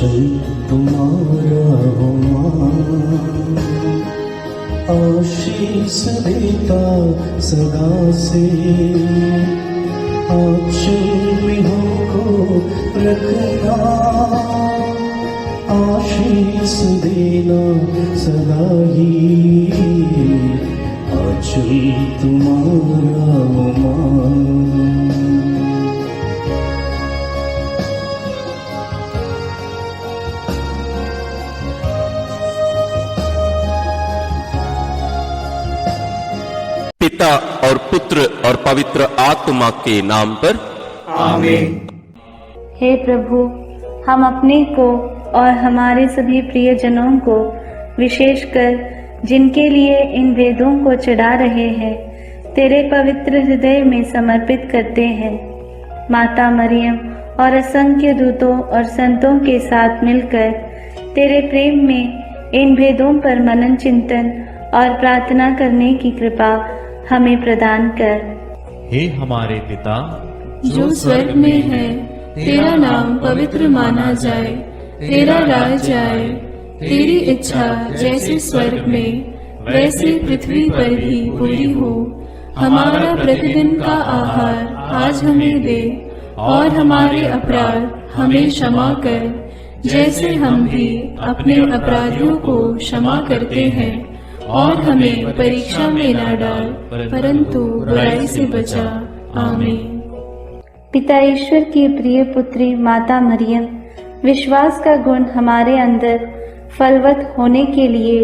आंचल तुम्हारा हो मां, आशीष देता सदा से आंचल में हमको रखना, आशीष देना सदा ही, आंचल तुम्हारा हो मां। पिता और पुत्र और पवित्र आत्मा के नाम पर आमीन। हे प्रभु, हम अपने को और हमारे सभी प्रियजनों को, विशेषकर जिनके लिए इन वेदों को चढ़ा रहे हैं, तेरे पवित्र हृदय में समर्पित करते हैं। माता मरियम और असंख्य दूतों और संतों के साथ मिलकर तेरे प्रेम में इन भेदों पर मनन चिंतन और प्रार्थना करने की कृपा हमें प्रदान कर। हे हमारे पिता जो स्वर्ग में है, तेरा नाम पवित्र माना जाए, तेरा राज्य आए, तेरी इच्छा जैसे स्वर्ग में वैसे पृथ्वी पर भी पूरी हो। हमारा प्रतिदिन का आहार आज हमें दे, और हमारे अपराध हमें क्षमा कर, जैसे हम भी अपने अपराधियों को क्षमा करते हैं, और हमें परीक्षा में न डाल, परंतु बुराई से बचा। आमीन। पिता ईश्वर की प्रिय पुत्री माता मरियम, विश्वास का गुण हमारे अंदर फलवत होने के लिए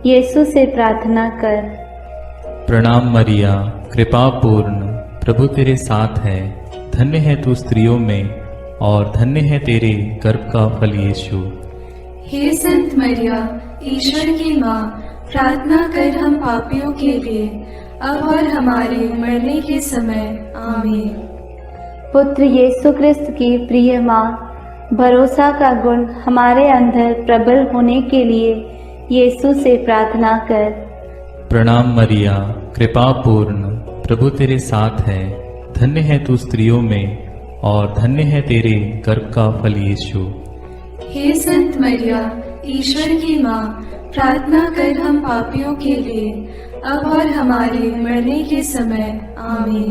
यीशु से प्रार्थना कर। प्रणाम मरिया, कृपा पूर्ण, प्रभु तेरे साथ है। धन्य है तू स्त्रियों में, और धन्य है तेरे गर्भ का फल यीशु। हे संत मरिया, ईश्वर की माँ, प्रार्थना कर हम पापियों के लिए, अब और हमारे मरने के समय। आमीन। पुत्र यीशु क्रिस्त की प्रिय माँ, भरोसा का गुण हमारे अंदर प्रबल होने के लिए यीशु से प्रार्थना कर। प्रणाम मरिया, कृपा पूर्ण, प्रभु तेरे साथ है। धन्य है तू स्त्रियों में, और धन्य है तेरे गर्भ का फल यीशु। हे संत मरिया, ईश्वर की माँ, प्रार्थना कर हम पापियों के लिए, अब और हमारे मरने के समय। आमीन।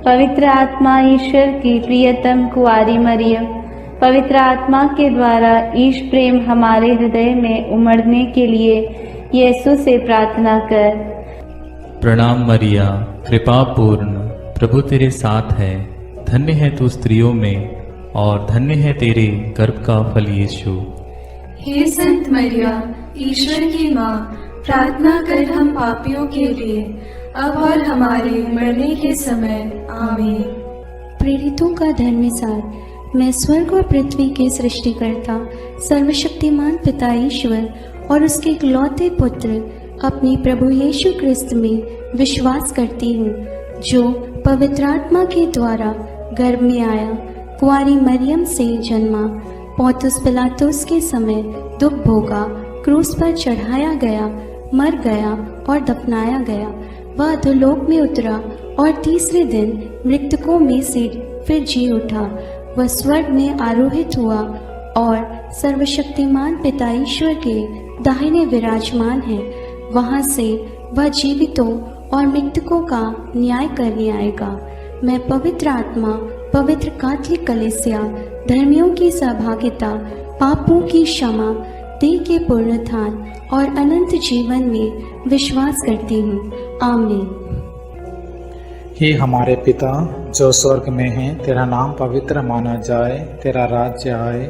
पवित्र आत्मा ईश्वर की प्रियतम कुंवारी मरियम, पवित्र आत्मा के द्वारा ईश प्रेम हमारे हृदय में उमड़ने के लिए यीशु से प्रार्थना कर। प्रणाम मरिया, कृपा पूर्ण, प्रभु तेरे साथ है। धन्य है तू स्त्रियों में, और धन्य है तेरे गर्भ का फल यीशु। हे संत मरिया, ईश्वर की माँ, प्रार्थना कर हम पापियों के लिए, अब और हमारे मरने के समय। आमीन। प्रेरितों का धर्मसार। मैं स्वर्ग और पृथ्वी के सृष्टिकर्ता सर्वशक्तिमान पिता ईश्वर और उसके इकलौते पुत्र अपने प्रभु यीशु क्रिस्त में विश्वास करती हूँ, जो पवित्र आत्मा के द्वारा गर्भ में आया, कुंवारी मरियम से जन्मा, पौंतुस पिलातुस के समय दुख भोगा, क्रूस पर चढ़ाया गया, मर गया और दफनाया गया। वह अधोलोक में उतरा और तीसरे दिन मृतकों में से फिर जी उठा। वह स्वर्ग में आरोहित हुआ और सर्वशक्तिमान पिता ईश्वर के दाहिने विराजमान है। वहां से वह जीवितों और मृतकों का न्याय करने आएगा। मैं पवित्र आत्मा, पवित्र कैथोलिक कलीसिया, धर्मियों की सहभागिता, पापों की क्षमा, देह के पुनरुत्थान और अनंत जीवन में विश्वास करती हूँ। आमीन। हे हमारे पिता जो स्वर्ग में है, तेरा नाम पवित्र माना जाए, तेरा राज्य आए,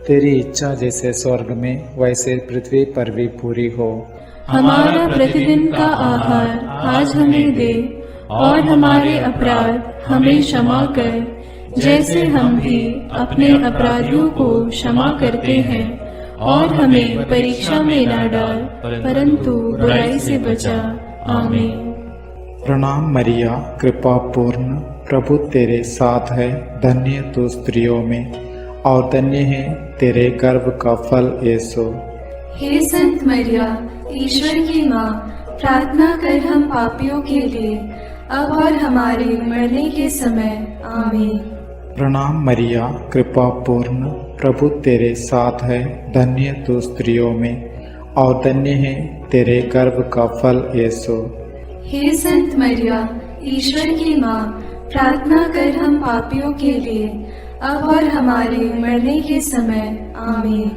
तेरी इच्छा जैसे स्वर्ग में वैसे पृथ्वी पर भी पूरी हो। हमारा प्रतिदिन का आहार आज हमें दे, और हमारे अपराध हमें क्षमा कर, जैसे हम भी अपने अपराधियों को क्षमा करते हैं, और हमें परीक्षा में न डाल, परंतु बुराई से बचा। आमीन। प्रणाम मरिया, कृपा पूर्ण, प्रभु तेरे साथ है। धन्य तू स्त्रियों में, और धन्य है तेरे गर्भ का फल यीशु। हे संत मरिया, ईश्वर की माँ, प्रार्थना कर हम पापियों के लिए, अब और हमारे मरने के समय। आमीन। प्रणाम मरिया, कृपा पूर्ण, प्रभु तेरे साथ है। धन्य तू स्त्रियों में और धन्य है तेरे गर्भ का फल यीशु। हे संत मरिया, ईश्वर की माँ, प्रार्थना कर हम पापियों के लिए, अब और हमारे मरने के समय। आमीन।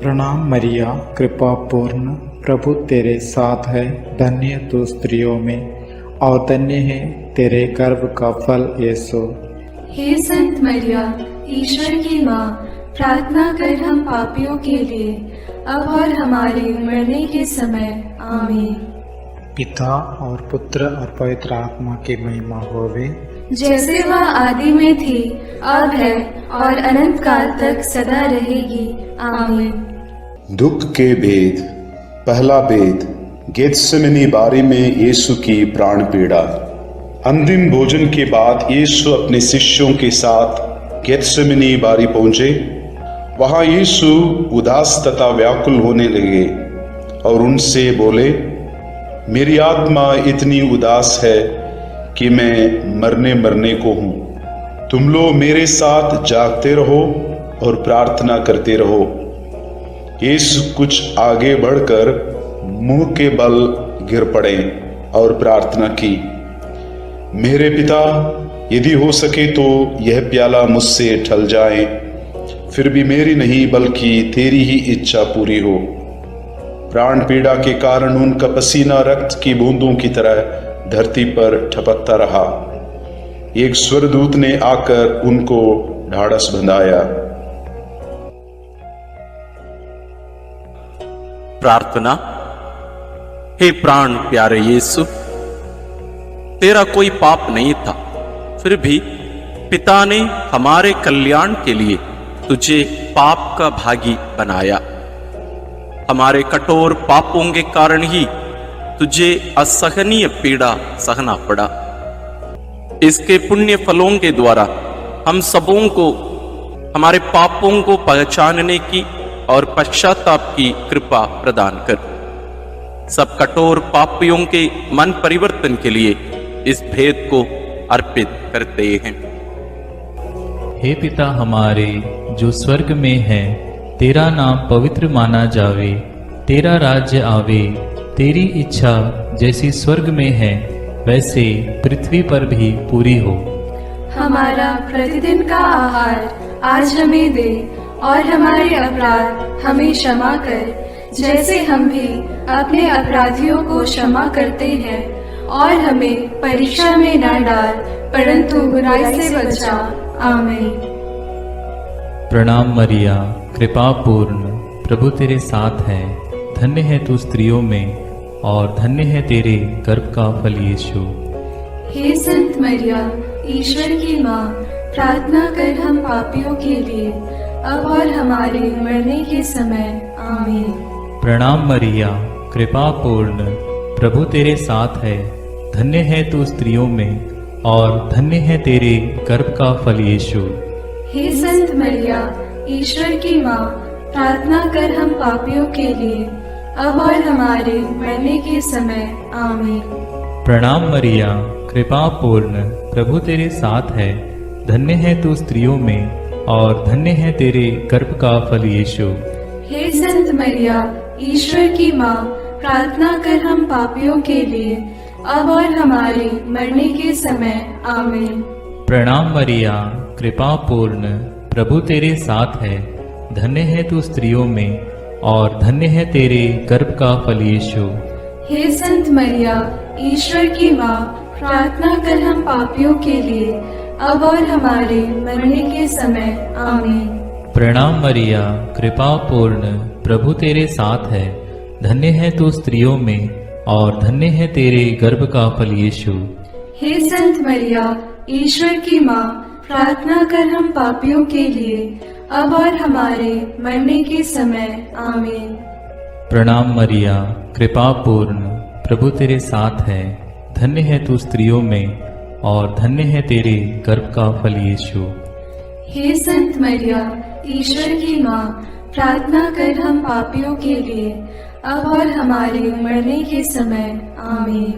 प्रणाम मरिया, कृपा पूर्ण, प्रभु तेरे साथ है। धन्य तू स्त्रियों में और धन्य है तेरे गर्भ का फल यीशु। हे संत मरिया, ईश्वर की माँ, प्रार्थना कर हम पापियों के लिए, अब और हमारे मरने के समय। आमीन। पिता और पुत्र और पवित्र आत्मा की महिमा होवे, जैसे वह आदि में थी, अब है और अनंत काल तक सदा रहेगी। आमीन। दुख के भेद। पहला भेद, गेत्सेमनी बारी में यीशु की प्राण पीड़ा। अंतिम भोजन के बाद यीशु अपने शिष्यों के साथ गेत्सेमनी बारी पहुंचे। वहां यीशु उदास तथा व्याकुल होने लगे और उनसे बोले, मेरी आत्मा इतनी उदास है कि मैं मरने को हूं। तुम लोग मेरे साथ जागते रहो और प्रार्थना करते रहो। यीशु कुछ आगे बढ़कर मुंह के बल गिर पड़े और प्रार्थना की, मेरे पिता, यदि हो सके तो यह प्याला मुझसे टल जाए, फिर भी मेरी नहीं बल्कि तेरी ही इच्छा पूरी हो। प्राण पीड़ा के कारण उनका पसीना रक्त की बूंदों की तरह धरती पर टपकता रहा। एक स्वर्गदूत ने आकर उनको ढाढ़स बंधाया। प्रार्थना। हे प्राण प्यारे यीशु, तेरा कोई पाप नहीं था, फिर भी पिता ने हमारे कल्याण के लिए तुझे पाप का भागी बनाया। हमारे कठोर पापों के कारण ही तुझे असहनीय पीड़ा सहना पड़ा। इसके पुण्य फलों के द्वारा हम सबों को हमारे पापों को पहचानने की और पश्चाताप की कृपा प्रदान कर। सब कठोर पापियों के मन परिवर्तन के लिए इस भेद को अर्पित करते हैं। हे पिता हमारे जो स्वर्ग में है, तेरा नाम पवित्र माना जावे, तेरा राज्य आवे, तेरी इच्छा जैसी स्वर्ग में है वैसे पृथ्वी पर भी पूरी हो। हमारा प्रतिदिन का आहार आज हमें दे और हमारे अपराध हमें क्षमा कर, जैसे हम भी अपने अपराधियों को क्षमा करते हैं, और हमें परीक्षा में न डाल, परंतु बुराई से बचा। आमीन। प्रणाम मरिया, कृपा पूर्ण, प्रभु तेरे साथ है। धन्य है तू स्त्रियों में और धन्य है तेरे गर्भ का फल यीशु। हे संत मरिया, ईश्वर की माँ, प्रार्थना कर हम पापियों के लिए, अब और हमारे मरने के समय। आमीन। प्रणाम मरिया, कृपा पूर्ण, प्रभु तेरे साथ है। धन्य है तू स्त्रियों में और धन्य है तेरे गर्भ का फल यीशु। हे संत मरिया, ईश्वर की माँ, प्रार्थना कर हम पापियों के लिए, अब और हमारे मरने के समय। आमीन। प्रणाम मरिया, कृपा पूर्ण, प्रभु तेरे साथ है। धन्य है तू स्त्रियों में और धन्य है तेरे गर्भ का फल यीशु। हे संत मरिया, ईश्वर की माँ, प्रार्थना कर हम पापियों के लिए, अब और हमारे मरने के समय। आमीन। प्रणाम मरिया, कृपा पूर्ण, प्रभु तेरे साथ है। धन्य है तू स्त्रियों में और धन्य है तेरे गर्भ का फल यीशु। हे संत मरिया, ईश्वर की माँ, प्रार्थना कर हम पापियों के लिए, अब और हमारे मरने के समय। आमीन। प्रणाम मरिया, कृपा पूर्ण, प्रभु तेरे साथ है। धन्य है तू स्त्रियों में और धन्य है तेरे गर्भ का फल यीशु। हे संत मरिया, ईश्वर की माँ, प्रार्थना कर हम पापियों के लिए, अब और हमारे मरने के समय। आमीन। प्रणाम मरिया, कृपा पूर्ण, प्रभु तेरे साथ है। धन्य है तू स्त्रियों में और धन्य है तेरे गर्भ का फल यीशु। हे संत मरिया, ईश्वर की माँ, प्रार्थना कर हम पापियों के लिए, अब और हमारे मरने के समय। आमीन।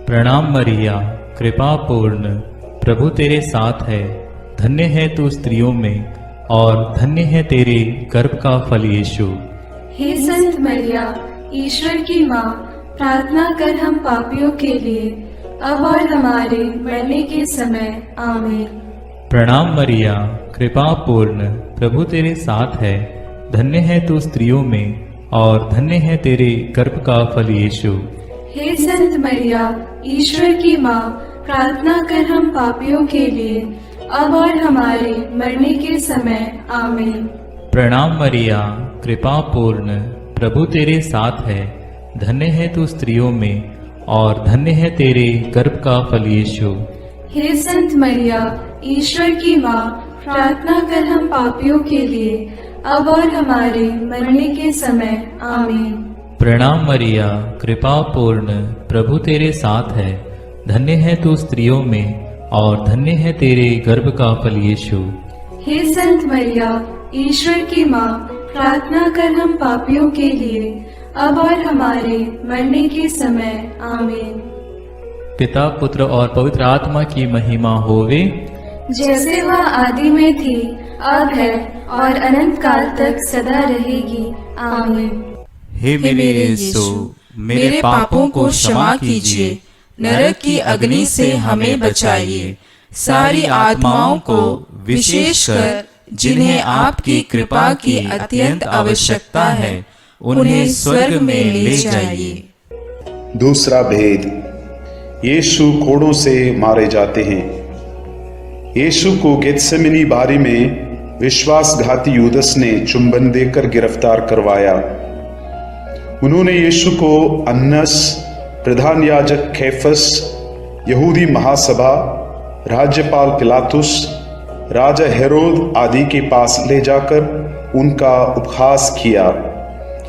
प्रणाम मरिया, कृपा पूर्ण, प्रभु तेरे साथ है। धन्य है तू स्त्रियों में और धन्य है तेरे गर्भ का फल यीशु। हे संत मरिया, ईश्वर की माँ, प्रार्थना कर हम पापियों के लिए, अब और हमारे मरने के समय। आमीन। प्रणाम मरिया, कृपा पूर्ण, प्रभु तेरे साथ है। धन्य है तू स्त्रियों में और धन्य है तेरे गर्भ का फल यीशु। हे संत मरिया, ईश्वर की माँ, प्रार्थना कर हम पापियों के लिए, अब और हमारे मरने के समय। आमीन। प्रणाम मरिया, कृपा पूर्ण, प्रभु तेरे साथ है। धन्य है तू स्त्रियों में और धन्य है तेरे गर्भ का फल यीशु। हे संत मरिया, ईश्वर की माँ, प्रार्थना कर हम पापियों के लिए, अब और हमारे मरने के समय। आमीन। प्रणाम मरिया, कृपा पूर्ण, प्रभु तेरे साथ है। धन्य है तू स्त्रियों में और धन्य है तेरे गर्भ का फल यीशु। हे संत मरिया, ईश्वर की माँ, प्रार्थना कर हम पापियों के लिए, अब और हमारे मरने के समय। आमीन। पिता, पुत्र और पवित्र आत्मा की महिमा होवे, जैसे वह आदि में थी, अब है और अनंत काल तक सदा रहेगी। आमीन। हे मेरे यीशु, मेरे पापों को क्षमा कीजिए, नरक की अग्नि से हमें बचाइए, सारी आत्माओं को, विशेषकर जिन्हें आपकी कृपा की अत्यंत आवश्यकता है, उन्हें स्वर्ग में ले जाइए। दूसरा भेद, यीशु कोड़ों से मारे जाते हैं। यीशु को गेत्सेमनी बारी में विश्वासघाती यूदस ने चुंबन देकर गिरफ्तार करवाया। उन्होंने यीशु को अन्नस, प्रधान याजक कैफस, यहूदी महासभा, राज्यपाल पिलातुस, राजा हेरोद आदि के पास ले जाकर उनका उपहास किया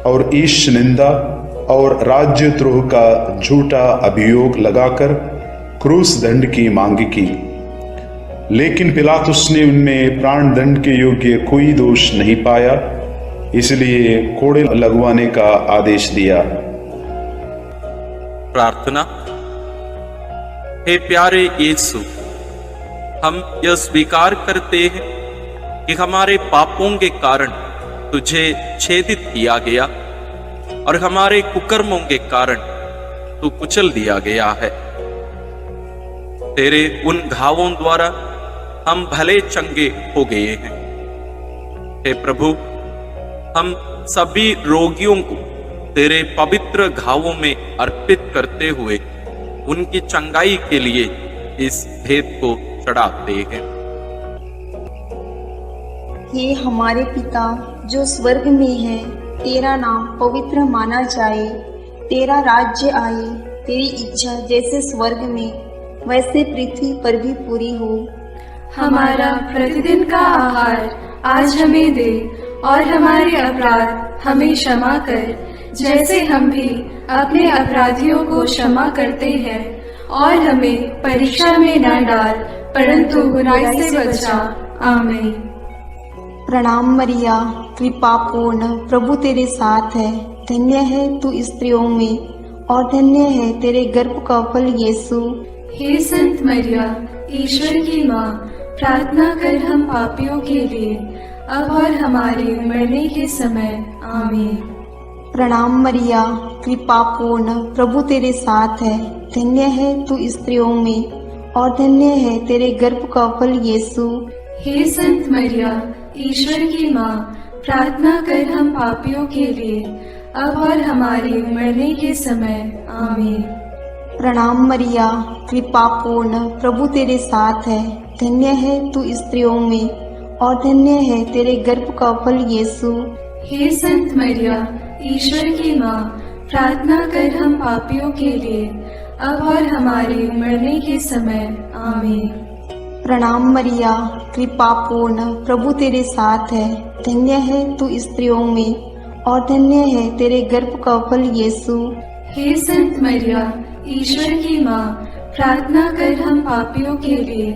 और ईश निंदा और राज्यद्रोह का झूठा अभियोग लगाकर क्रूस दंड की मांग की। लेकिन पिलातुस ने उनमें प्राण दंड के योग्य कोई दोष नहीं पाया, इसलिए कोड़े लगवाने का आदेश दिया। प्रार्थना। हे प्यारे यीशु, हम यह स्वीकार करते हैं कि हमारे पापों के कारण तुझे छेदित किया गया और हमारे कुकर्मों के कारण तू कुचल दिया गया है। तेरे उन घावों द्वारा हम भले चंगे हो गए हैं। हे प्रभु, हम सभी रोगियों को तेरे पवित्र घावों में अर्पित करते हुए उनकी चंगाई के लिए इस भेद को चढ़ाते हैं। हे हमारे पिता जो स्वर्ग में है, तेरा नाम पवित्र माना जाए, तेरा राज्य आए, तेरी इच्छा जैसे स्वर्ग में वैसे पृथ्वी पर भी पूरी हो। हमारा प्रतिदिन का आहार आज हमें दे और हमारे अपराध हमें क्षमा कर, जैसे हम भी अपने अपराधियों को क्षमा करते हैं, और हमें परीक्षा में न डाल, परंतु बुराई से बचा। आमीन। प्रणाम मरिया, कृपा पूर्ण, प्रभु तेरे साथ है। धन्य है तू स्त्रियों में और धन्य है तेरे गर्भ का फल यीशु। हे संत मरिया, ईश्वर की माँ, प्रार्थना कर हम पापियों के लिए, अब और हमारे मरने के समय। आमीन। प्रणाम मरिया, कृपा पूर्ण, प्रभु तेरे साथ है। धन्य है तू स्त्रियों में और धन्य है तेरे गर्भ का फल यीशु। हे संत मरिया, ईश्वर की माँ, प्रार्थना कर हम पापियों के लिए, अब और हमारे मरने के समय। आमीन। प्रणाम मरिया, कृपा पूर्ण, प्रभु तेरे साथ है। धन्य है तू स्त्रियों में और धन्य है तेरे गर्भ का फल यीशु। हे संत मरिया, ईश्वर की माँ, प्रार्थना कर हम पापियों के लिए, अब और हमारे मरने के समय। आमीन। प्रणाम मरिया, कृपा पूर्ण, प्रभु तेरे साथ है। धन्य है तू स्त्रियों में और धन्य है तेरे गर्भ का फल यीशु। हे संत मरिया, ईश्वर की माँ, प्रार्थना कर हम पापियों के लिए,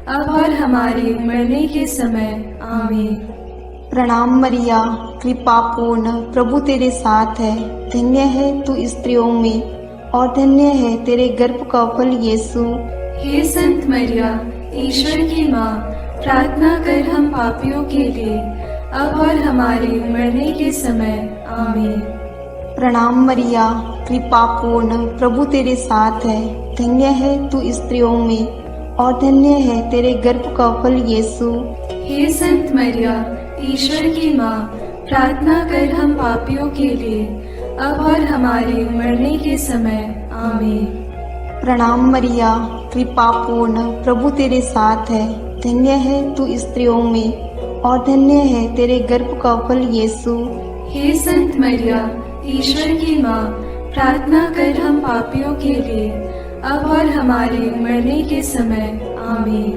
अब और हमारे मरने के समय। आमीन। प्रणाम मरिया, कृपा पूर्ण, प्रभु तेरे साथ है। धन्य है तू स्त्रियों में और धन्य है तेरे गर्भ का फल यीशु। हे संत मरिया, ईश्वर की माँ, प्रार्थना कर हम पापियों के लिए, अब और हमारे मरने के समय। आमीन। प्रणाम मरिया, कृपा पूर्ण, प्रभु तेरे साथ है। धन्य है तू स्त्रियों में और धन्य है तेरे गर्भ का फल यीशु। हे संत मरिया, ईश्वर की माँ, प्रार्थना कर हम पापियों के लिए, अब और हमारे मरने के समय। आमीन। प्रणाम मरिया, कृपा पूर्ण, प्रभु तेरे साथ है। धन्य है तू स्त्रियों में और धन्य है तेरे गर्भ का फल यीशु। हे संत मरिया, ईश्वर की माँ, प्रार्थना कर हम पापियों के लिए, अब और हमारे मरने के समय। आमीन।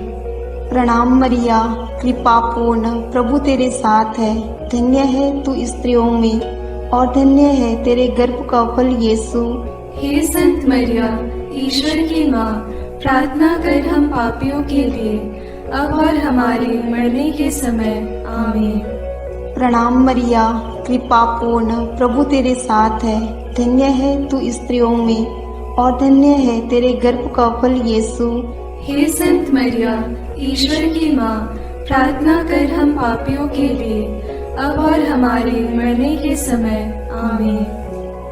प्रणाम मरिया, कृपा पूर्ण, प्रभु तेरे साथ है। धन्य है तू स्त्रियों में और धन्य है तेरे गर्भ का फल यीशु। हे संत मरिया, ईश्वर की माँ, प्रार्थना कर हम पापियों के लिए, अब और हमारे मरने के समय। आमीन। प्रणाम मरिया, कृपा पूर्ण, प्रभु तेरे साथ है। धन्य है तू स्त्रियों में और धन्य है तेरे गर्भ का फल यीशु। हे संत मरिया, ईश्वर की माँ, प्रार्थना कर हम पापियों के लिए, अब और हमारे मरने के समय। आमीन।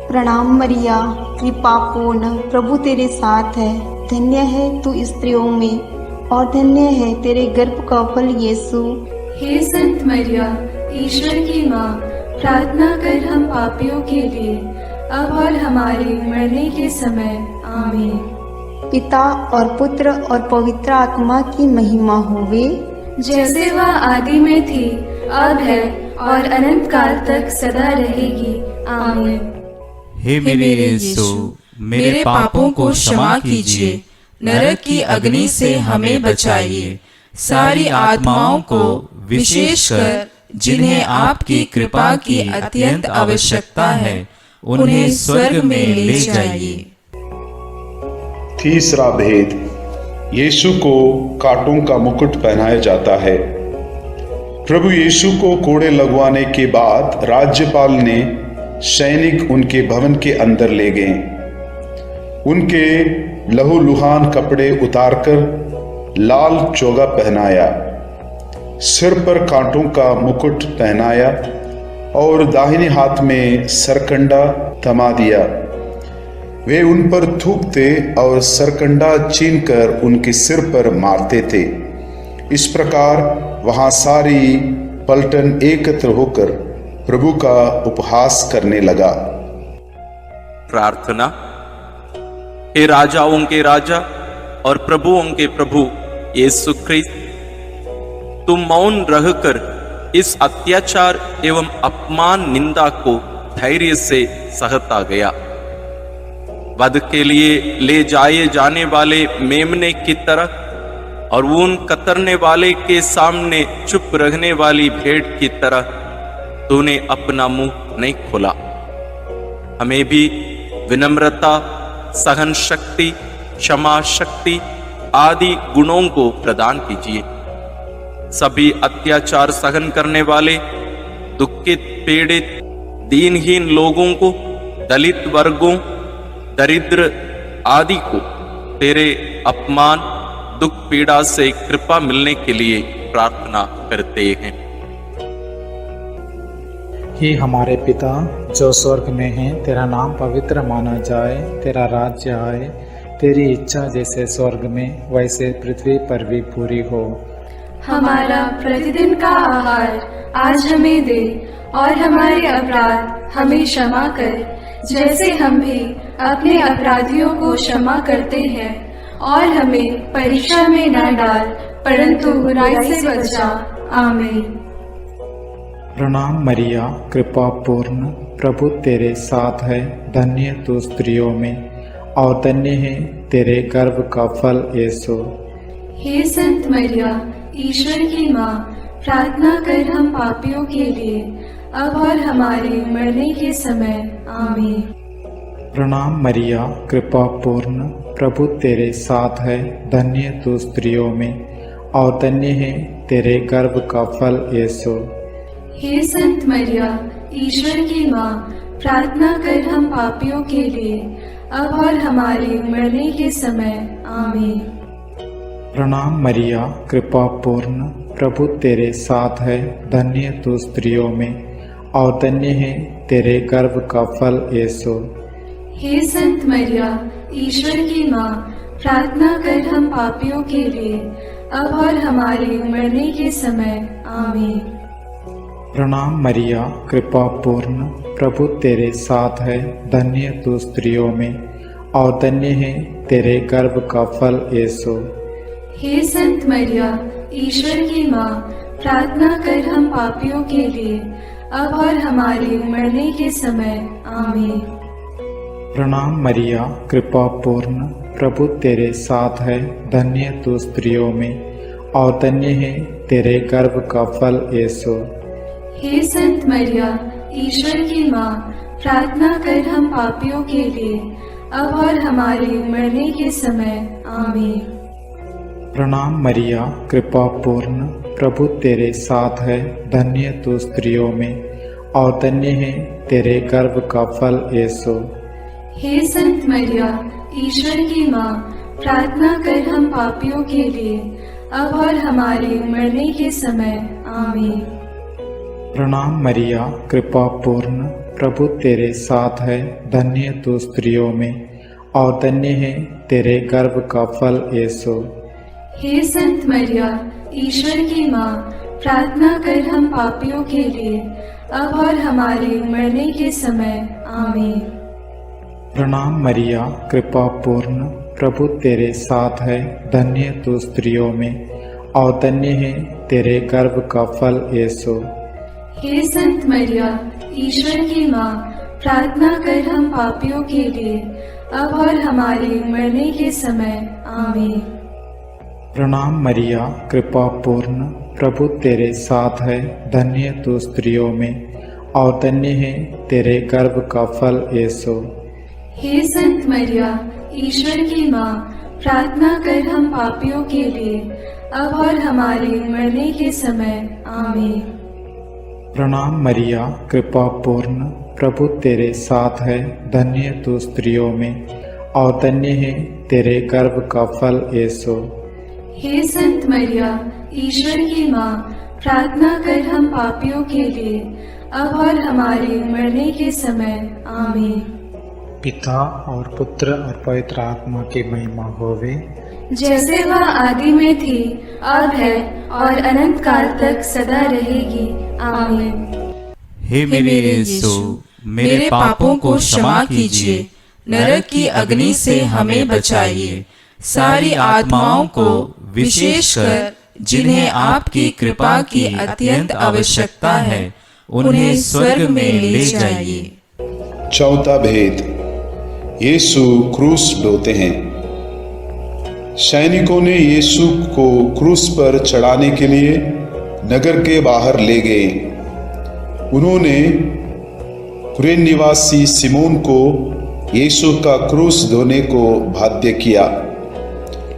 प्रणाम मरिया, कृपा पूर्ण, प्रभु तेरे साथ है। धन्य है तू स्त्रियों में और धन्य है तेरे गर्भ का फल यीशु। हे संत मरिया, ईश्वर की माँ, प्रार्थना कर हम पापियों के लिए, अब और हमारे मरने के समय। आमीन। पिता और पुत्र और पवित्र आत्मा की महिमा होवे, जैसे वह आदि में थी, अब है और अनंत काल तक सदा रहेगी। आमीन। हे मेरे यीशु, मेरे पापों को क्षमा कीजिए, नरक की अग्नि से हमें बचाइए, सारी आत्माओं को विशेषकर जिन्हें आपकी कृपा की अत्यंत आवश्यकता है, उन्हें स्वर्ग में ले जाइए। तीसरा भेद, यीशु को कांटों का मुकुट पहनाया जाता है। प्रभु यीशु को कोड़े लगवाने के बाद राज्यपाल ने सैनिक उनके भवन के अंदर ले गए। उनके लहूलुहान कपड़े उतारकर लाल चोगा पहनाया, सिर पर कांटों का मुकुट पहनाया और दाहिने हाथ में सरकंडा थमा दिया। वे उन पर थूकते और सरकंडा छीनकर उनके सिर पर मारते थे। इस प्रकार वहां सारी पलटन एकत्र होकर प्रभु का उपहास करने लगा। प्रार्थना। हे राजाओं के राजा और प्रभुओं के प्रभु यीशु ख्रिस्त, तुम मौन रहकर इस अत्याचार एवं अपमान निंदा को धैर्य से सहता गया। वध के लिए ले जाए जाने वाले मेमने की तरह और ऊन कतरने वाले के सामने चुप रहने वाली भेड़ की तरह तूने अपना मुंह नहीं खोला। हमें भी विनम्रता, सहन शक्ति, क्षमा शक्ति आदि गुणों को प्रदान कीजिए। सभी अत्याचार सहन करने वाले, दुखित, पीड़ित, दीनहीन लोगों को, दलित वर्गों, दरिद्र आदि को तेरे अपमान, दुख, पीड़ा से कृपा मिलने के लिए प्रार्थना करते हैं। हे हमारे पिता जो स्वर्ग में है, तेरा नाम पवित्र माना जाए, तेरा राज्य आए, तेरी इच्छा जैसे स्वर्ग में वैसे पृथ्वी पर भी पूरी हो। हमारा प्रतिदिन का आहार आज हमें दे और हमारे अपराध हमें क्षमा कर, जैसे हम भी अपने अपराधियों को क्षमा करते हैं, और हमें परीक्षा में न डाल, परंतु बुराई से बचा। आमीन। प्रणाम मरिया, कृपा पूर्ण, प्रभु तेरे साथ है। धन्य तू स्त्रियों में और धन्य है तेरे गर्भ का फल यीशु। हे संत मरिया, ईश्वर की माँ, प्रार्थना कर हम पापियों के लिए, अब और हमारे मरने के समय। आमीन। प्रणाम मरिया, कृपा पूर्ण, प्रभु तेरे साथ है। धन्य तू स्त्रियों में और धन्य है तेरे गर्भ का फल यीशु। हे संत मरिया, ईश्वर की माँ, प्रार्थना कर हम पापियों के लिए, अब और हमारे मरने के समय। आमीन। प्रणाम मरिया, कृपा पूर्ण, प्रभु तेरे साथ है, धन्य तू स्त्रियों में और धन्य है तेरे गर्भ का फल यीशु। हे संत मरिया, ईश्वर की माँ, प्रार्थना कर हम पापियों के लिए, अब और हमारे मरने के समय। आमीन। प्रणाम मरिया, कृपा पूर्ण, प्रभु तेरे साथ है, धन्य तू स्त्रियों में और धन्य है तेरे गर्भ का फल यीशु। हे संत मरिया, ईश्वर की माँ, प्रार्थना कर हम पापियों के लिए, अब और हमारे मरने के समय। आमीन। प्रणाम मरिया, कृपा पूर्ण, प्रभु तेरे साथ है, धन्य तू स्त्रियों में और धन्य है तेरे गर्भ का फल यीशु। हे संत मरिया, ईश्वर की माँ, प्रार्थना कर हम पापियों के लिए, अब और हमारे मरने के समय। आमीन। प्रणाम मरिया, कृपा पूर्ण, प्रभु तेरे साथ है, धन्य तू स्त्रियों में और धन्य है तेरे गर्भ का फल यीशु। हे संत मरिया, ईश्वर की माँ, प्रार्थना कर हम पापियों के लिए, अब और हमारे मरने के समय। आमीन। प्रणाम मरिया, कृपा पूर्ण, प्रभु तेरे साथ है, धन्य तू स्त्रियों में और धन्य है तेरे गर्भ का फल यीशु। हे संत मरिया, ईश्वर की माँ, प्रार्थना कर हम पापियों के लिए, अब और हमारे मरने के समय। आमीन। प्रणाम मरिया, कृपा पूर्ण, प्रभु तेरे साथ है, धन्य तू स्त्रियों में और धन्य है तेरे गर्भ का फल यीशु। हे संत मरिया, ईश्वर की माँ, प्रार्थना कर हम पापियों के लिए, अब और हमारे मरने के समय। आमीन। प्रणाम मरिया, कृपा पूर्ण, प्रभु तेरे साथ है, धन्य तू स्त्रियों में और धन्य है तेरे गर्भ का फल यीशु। हे संत मरिया, ईश्वर की माँ, प्रार्थना कर हम पापियों के लिए, अब और हमारे मरने के समय। आमीन। प्रणाम मरिया, कृपा पूर्ण, प्रभु तेरे साथ है, धन्य तू स्त्रियों में और धन्य है तेरे गर्भ का फल यीशु। हे संत मरिया, ईश्वर की माँ, प्रार्थना कर हम पापियों के लिए, अब और हमारे मरने के समय। आमीन। पिता और पुत्र और पवित्र आत्मा की महिमा होवे, जैसे वह आदि में थी, अब है और अनंत काल तक सदा रहेगी। आमीन। हे मेरे यीशु, मेरे पापों को क्षमा कीजिए, नरक की अग्नि से हमें बचाइए, सारी आत्माओं को विशेषकर जिन्हें आपकी कृपा की अत्यंत आवश्यकता है, उन्हें स्वर्ग में ले जाइए। चौथा भेद, यीशु क्रूस ढोते हैं। सैनिकों ने यीशु को क्रूस पर चढ़ाने के लिए नगर के बाहर ले गए। उन्होंने कुरेन निवासी सिमोन को यीशु का क्रूस ढोने को बाध्य किया।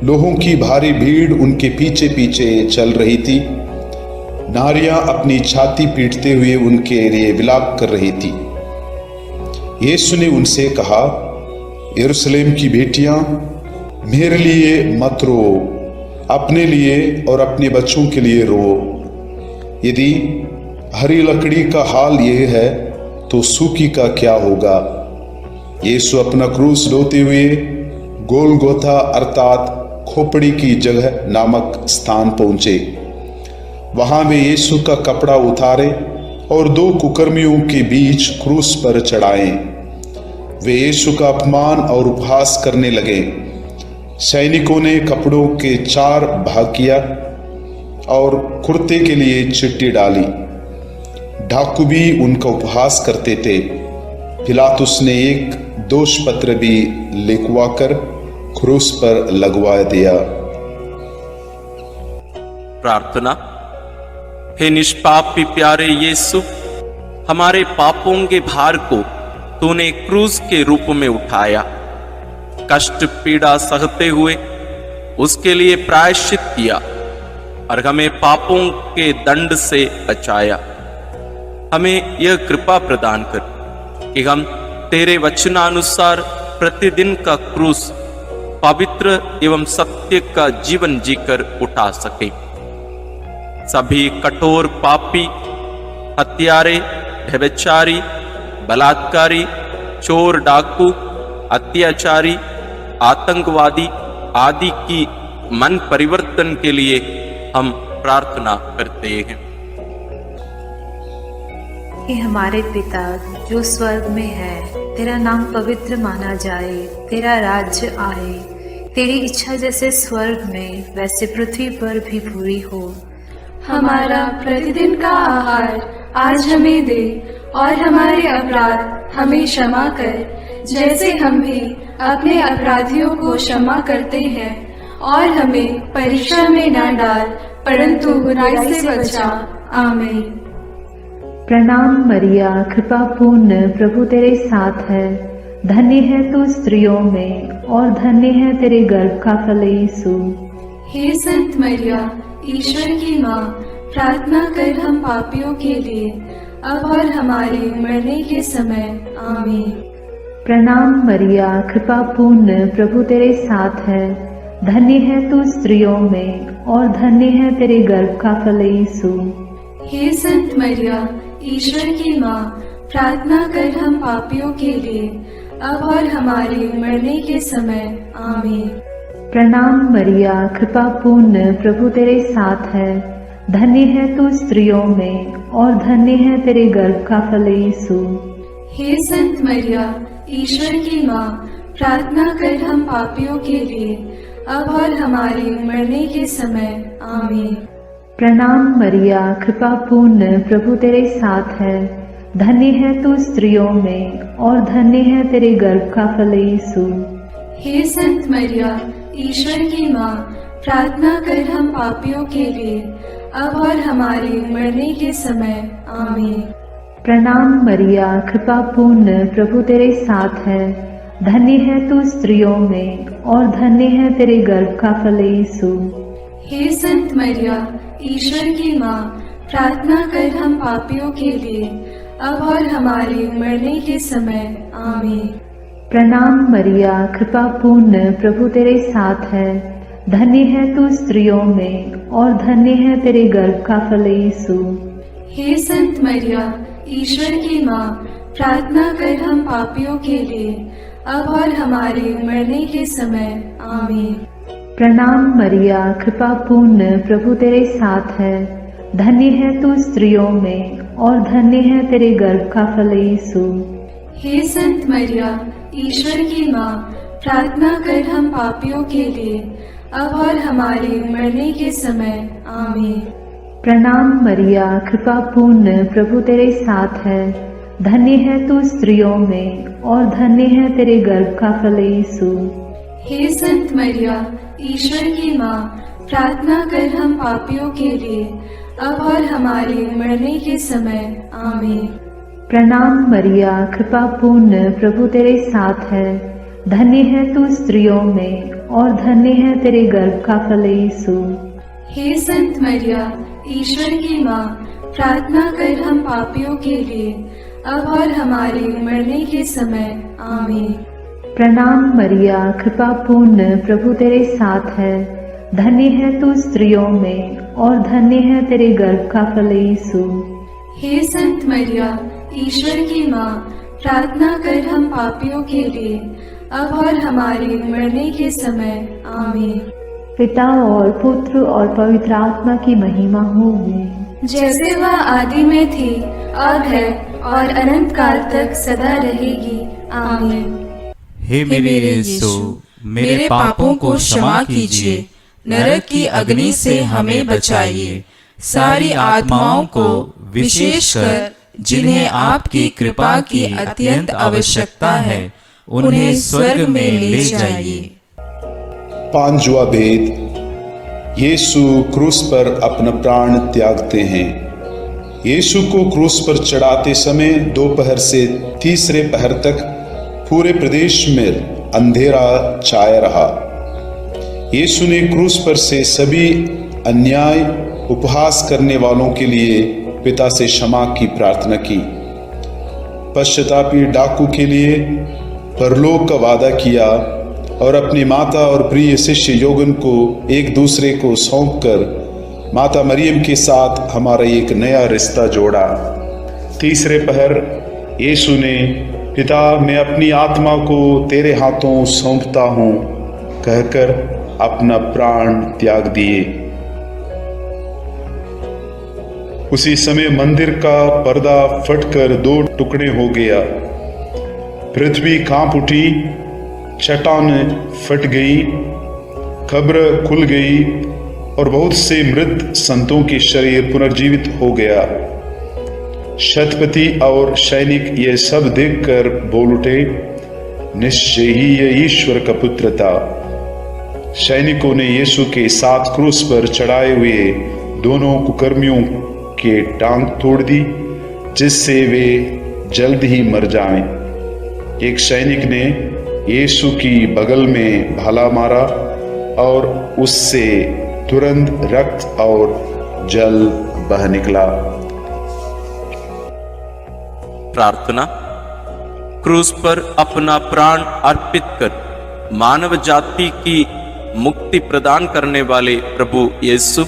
लोगों की भारी भीड़ उनके पीछे पीछे चल रही थी। नारियां अपनी छाती पीटते हुए उनके लिए विलाप कर रही थी। यीशु ने उनसे कहा, यरूशलेम की बेटियां, मेरे लिए मत रो, अपने लिए और अपने बच्चों के लिए रो। यदि हरी लकड़ी का हाल यह है तो सूखी का क्या होगा। यीशु अपना क्रूस ढोते हुए गोलगोथा अर्थात खोपड़ी की जगह नामक स्थान पहुंचे। वहां वे यीशु का कपड़ा उतारे और दो कुकर्मियों के बीच क्रूस पर चढ़ाए। वे यीशु का अपमान और उपहास करने लगे। सैनिकों ने कपड़ों के 4 भाग किया और कुर्ते के लिए चिट्ठी डाली। डाकू भी उनका उपहास करते थे। पिलातुस ने एक दोष पत्र भी लिखवाकर क्रूस पर लगवा दिया। प्रार्थना। हे निष्पापी प्यारे यीशु, हमारे पापों के भार को तूने क्रूस के रूप में उठाया। कष्ट पीड़ा सहते हुए उसके लिए प्रायश्चित किया और हमें पापों के दंड से बचाया। हमें यह कृपा प्रदान कर कि हम तेरे वचनानुसार प्रतिदिन का क्रूस पवित्र एवं सत्य का जीवन जीकर उठा सके। सभी कठोर पापी, हत्यारे, व्यभिचारी, बलात्कारी, चोर, डाकू, अत्याचारी, आतंकवादी आदि की मन परिवर्तन के लिए हम प्रार्थना करते हैं। हे हमारे पिता जो स्वर्ग में है, तेरा नाम पवित्र माना जाए, तेरा राज्य आए, तेरी इच्छा जैसे स्वर्ग में वैसे पृथ्वी पर भी पूरी हो। हमारा प्रतिदिन का आहार आज हमें दे, और हमारे अपराध हमें क्षमा कर, जैसे हम भी अपने अपराधियों को क्षमा करते हैं, और हमें परीक्षा में न डाल, परंतु बुराई से बचा। आमीन। प्रणाम मरिया, कृपा पूर्ण, प्रभु तेरे साथ है, धन्य है तू स्त्रियों में, और धन्य है तेरे गर्भ का फल यीशु। हे संत मरिया, ईश्वर की माँ, प्रार्थना कर हम पापियों के लिए, अब और हमारे मरने के समय। आमीन। प्रणाम मरिया, कृपा पूर्ण, प्रभु तेरे साथ है, धन्य है तू स्त्रियों में, और धन्य है तेरे गर्भ का फल यीशु। हे संत मरिया, ईश्वर की माँ, प्रार्थना कर हम पापियों के लिए, अब और हमारे मरने के समय। आमीन। प्रणाम मरिया, कृपा पूर्ण, प्रभु तेरे साथ है, धन्य है तू स्त्रियों में, और धन्य है तेरे गर्भ का फल यीशु। हे संत मरिया, ईश्वर की माँ, प्रार्थना कर हम पापियों के लिए, अब और हमारे मरने के समय। आमीन। प्रणाम मरिया, कृपा पूर्ण, प्रभु तेरे साथ है, धन्य है तू स्त्रियों में, और धन्य है तेरे गर्भ का फल यीशु। हे संत मरिया, ईश्वर की माँ, प्रार्थना कर हम पापियों के लिए, अब और हमारे मरने के समय। आमीन। प्रणाम मरिया, कृपा पूर्ण, प्रभु तेरे साथ है, धन्य है तू स्त्रियों में, और धन्य है तेरे गर्भ का फल यीशु। हे संत मरिया, ईश्वर की माँ, प्रार्थना कर हम पापियों के लिए, अब और हमारे मरने के समय। आमीन। प्रणाम मरिया, कृपा पूर्ण, प्रभु तेरे साथ है, धन्य है तू स्त्रियों में, और धन्य है तेरे गर्भ का फल यीशु। हे संत मरिया, ईश्वर की माँ, प्रार्थना कर हम पापियों के लिए, अब और हमारे मरने के समय। आमीन। प्रणाम मरिया, कृपा पूर्ण, प्रभु तेरे साथ है, धन्य है तू स्त्रियों में, और धन्य है तेरे गर्भ का फल यीशु। हे संत मरिया, ईश्वर की माँ, प्रार्थना कर हम पापियों के लिए, अब और हमारे मरने के समय। आमीन। प्रणाम मरिया, कृपा पूर्ण, प्रभु तेरे साथ है, धन्य है तू स्त्रियों में, और धन्य है तेरे गर्भ का फल यीशु। हे संत मरिया, ईश्वर की माँ, प्रार्थना कर हम पापियों के लिए, अब और हमारे मरने के समय। आमीन। प्रणाम मरिया, कृपा पूर्ण, प्रभु तेरे साथ है, धन्य है तू स्त्रियों में, और धन्य है तेरे गर्भ का फल यीशु। हे संत मरिया, ईश्वर की माँ, प्रार्थना कर हम पापियों के लिए, अब और हमारे मरने के समय। आमीन। प्रणाम मरिया, कृपा पूर्ण, प्रभु तेरे साथ है, धन्य है तू स्त्रियों में, और धन्य है तेरे गर्भ का फल यीशु। हे संत मरिया, ईश्वर की माँ, प्रार्थना कर हम पापियों के लिए, अब और हमारे मरने के समय। आमीन। पिता और पुत्र और पवित्र आत्मा की महिमा होगी, जैसे वह आदि में थी, अब है, और अनंत काल तक सदा रहेगी। आमीन। हे मेरे यीशु, मेरे पापों को क्षमा कीजिए, नरक की अग्नि से हमें बचाइए, सारी आत्माओं को, विशेषकर जिन्हें आपकी कृपा की अत्यंत आवश्यकता है, उन्हें स्वर्ग में ले जाइए। पांचवा भेद, यीशु क्रूस पर अपना प्राण त्यागते हैं। यीशु को क्रूस पर चढ़ाते समय दोपहर से तीसरे पहर तक पूरे प्रदेश में अंधेरा छाया रहा। यीशु ने क्रूस पर से सभी अन्याय उपहास करने वालों के लिए पिता से क्षमा की प्रार्थना की। पश्चातापी डाकू के लिए परलोक का वादा किया और अपनी माता और प्रिय शिष्य योगन को एक दूसरे को सौंपकर माता मरियम के साथ हमारा एक नया रिश्ता जोड़ा। तीसरे पहर यीशु ने पिता मैं अपनी आत्मा को तेरे हाथों सौंपता हूँ कहकर अपना प्राण त्याग दिए। उसी समय मंदिर का पर्दा फटकर 2 टुकड़े हो गया। पृथ्वी कांप उठी, चट्टान फट गई, कब्र खुल गई और बहुत से मृत संतों के शरीर पुनर्जीवित हो गया। शतपति और सैनिक ये सब देखकर बोल उठे, निश्चय ही यह ईश्वर का पुत्र था। सैनिकों ने यीशु के साथ क्रूस पर चढ़ाए हुए दोनों कुकर्मियों के टांग तोड़ दी, जिससे वे जल्द ही मर जाएं। एक सैनिक ने यीशु की बगल में भाला मारा और उससे तुरंत रक्त और जल बह निकला। प्रार्थना। क्रूस पर अपना प्राण अर्पित कर मानव जाति की मुक्ति प्रदान करने वाले प्रभु यीशु,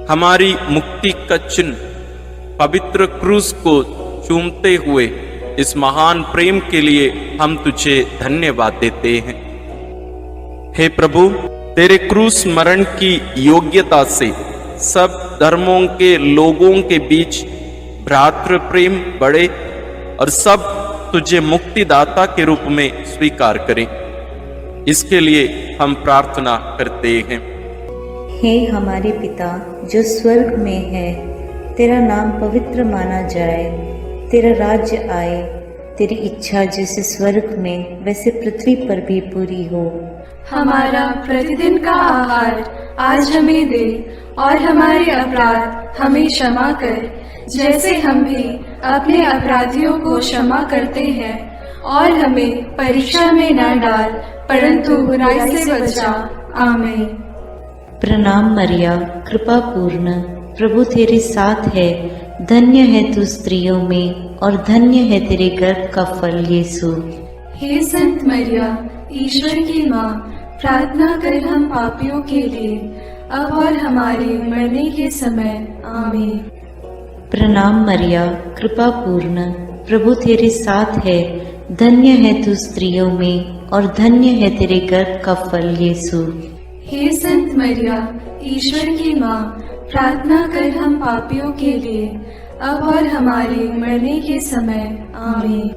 हमारी मुक्ति का चिन्ह पवित्र क्रूस को चूमते हुए इस महान प्रेम के लिए हम तुझे धन्यवाद देते हैं। हे प्रभु, तेरे क्रूस मरण की योग्यता से सब धर्मों के लोगों के बीच भ्रातृ प्रेम बढ़े और सब तुझे मुक्तिदाता के रूप में स्वीकार करें। इसके लिए हम प्रार्थना करते हैं। हे हमारे पिता जो स्वर्ग में है, तेरा नाम पवित्र माना जाए, तेरा राज्य आए, तेरी इच्छा जैसे स्वर्ग में वैसे पृथ्वी पर भी पूरी हो। हमारा प्रतिदिन का आहार आज हमें दे और हमारे अपराध हमें क्षमा कर, जैसे हम भी अपने अपराधियों को क्षमा करते हैं, और हमें परीक्षा में न डाल परंतु बुराई से बचा। आमीन। प्रणाम मरिया, कृपा पूर्ण, प्रभु तेरे साथ है, धन्य है तू स्त्रियों में और धन्य है तेरे गर्भ का फल यीशु। हे संत मरिया, ईश्वर की माँ, प्रार्थना कर हम पापियों के लिए अब और हमारे मरने के समय। आमीन। प्रणाम मरिया, कृपा पूर्ण, प्रभु तेरे साथ है, धन्य है तू स्त्रियों में और धन्य है तेरे गर्भ का फल यीशु। हे संत मरिया, ईश्वर की माँ, प्रार्थना कर हम पापियों के लिए अब और हमारे मरने के समय। आमीन।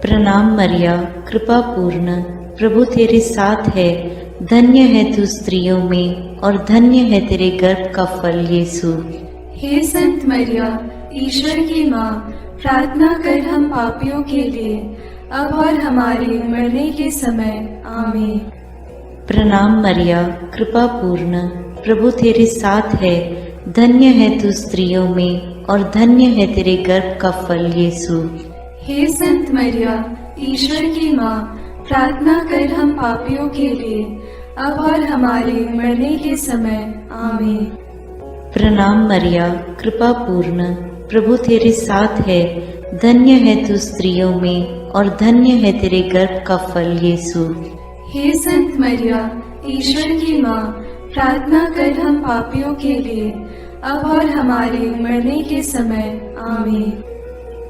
प्रणाम मरिया, कृपा पूर्ण, प्रभु तेरे साथ है, धन्य है तू स्त्रियों में और धन्य है तेरे गर्भ का फल यीशु। हे संत मरिया, ईश्वर की माँ, प्रार्थना कर हम पापियों के लिए अब और हमारे मरने के समय। आमीन। प्रणाम मरिया, कृपा पूर्ण, प्रभु तेरे साथ है, धन्य है तू स्त्रियों में और धन्य है तेरे गर्भ का फल यीशु। हे संत मरिया, ईश्वर की माँ, प्रार्थना कर हम पापियों के लिए अब और हमारे मरने के समय। आमीन। प्रणाम मरिया, कृपा पूर्ण, प्रभु तेरे साथ है, धन्य है तू स्त्रियों में और धन्य है तेरे गर्भ का फल यीशु। हे संत मरिया, ईश्वर की माँ, प्रार्थना कर हम पापियों के लिए अब और हमारे मरने के समय। आमीन।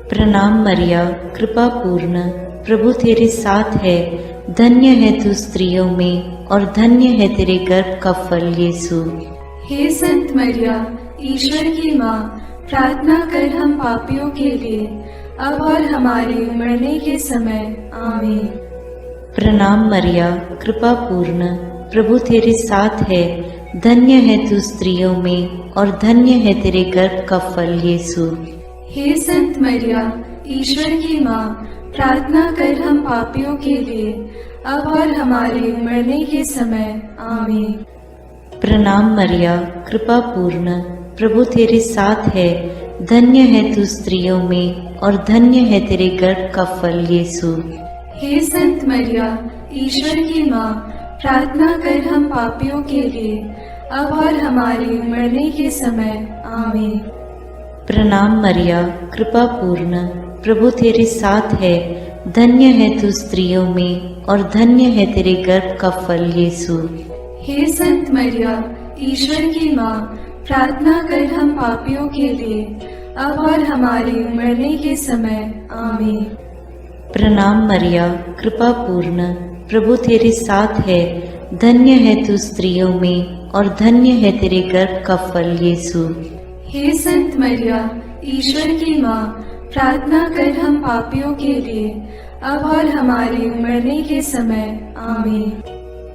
प्रणाम मरिया, कृपा पूर्ण, प्रभु तेरे साथ है, धन्य है तू स्त्रियों में और धन्य है तेरे गर्भ का फल यीशु। हे संत मरिया, ईश्वर की माँ, प्रार्थना कर हम पापियों के लिए अब और हमारे मरने के समय। आमीन। प्रणाम मरिया, कृपा पूर्ण, प्रभु तेरे साथ है, धन्य है तू स्त्रियों में और धन्य है तेरे गर्भ का फल यीशु। हे संत मरिया, ईश्वर की माँ, प्रार्थना कर हम पापियों के लिए अब और हमारे मरने के समय। आमीन। प्रणाम मरिया, कृपा पूर्ण, प्रभु तेरे साथ है, धन्य है तू स्त्रियों में और धन्य है तेरे गर्भ का फल यीशु। हे संत मरिया, ईश्वर की माँ, प्रार्थना कर हम पापियों के लिए अब और हमारे मरने के समय। आमीन। प्रणाम मरिया, कृपा पूर्ण, प्रभु तेरे साथ है, धन्य है तू स्त्रियों में और धन्य है तेरे गर्भ का फल यीशु। हे संत मरिया, ईश्वर की माँ, प्रार्थना कर हम पापियों के लिए, अब और हमारे मरने के समय। आमीन। प्रणाम मरिया, कृपा पूर्ण, प्रभु तेरे साथ है, धन्य है तू स्त्रियों में और धन्य है तेरे गर्भ का फल यीशु। हे संत मरिया, ईश्वर की माँ, प्रार्थना कर हम पापियों के लिए, अब और हमारे मरने के समय। आमीन।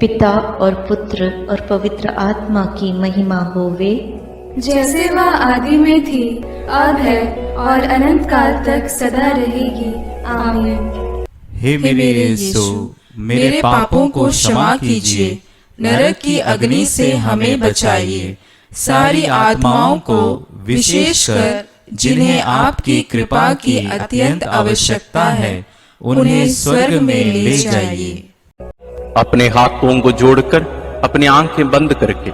पिता और पुत्र और पवित्र आत्मा की महिमा होवे, जैसे वह आदि में थी, अब है और अनंत काल तक सदा रहेगी। आमीन। हे मेरे यीशु, मेरे पापों को क्षमा कीजिए, नरक की अग्नि से हमें बचाइए, सारी आत्माओं को विशेषकर जिन्हें आपकी कृपा की अत्यंत आवश्यकता है, उन्हें स्वर्ग में ले जाइए। अपने हाथों को जोड़कर अपनी आंखें बंद करके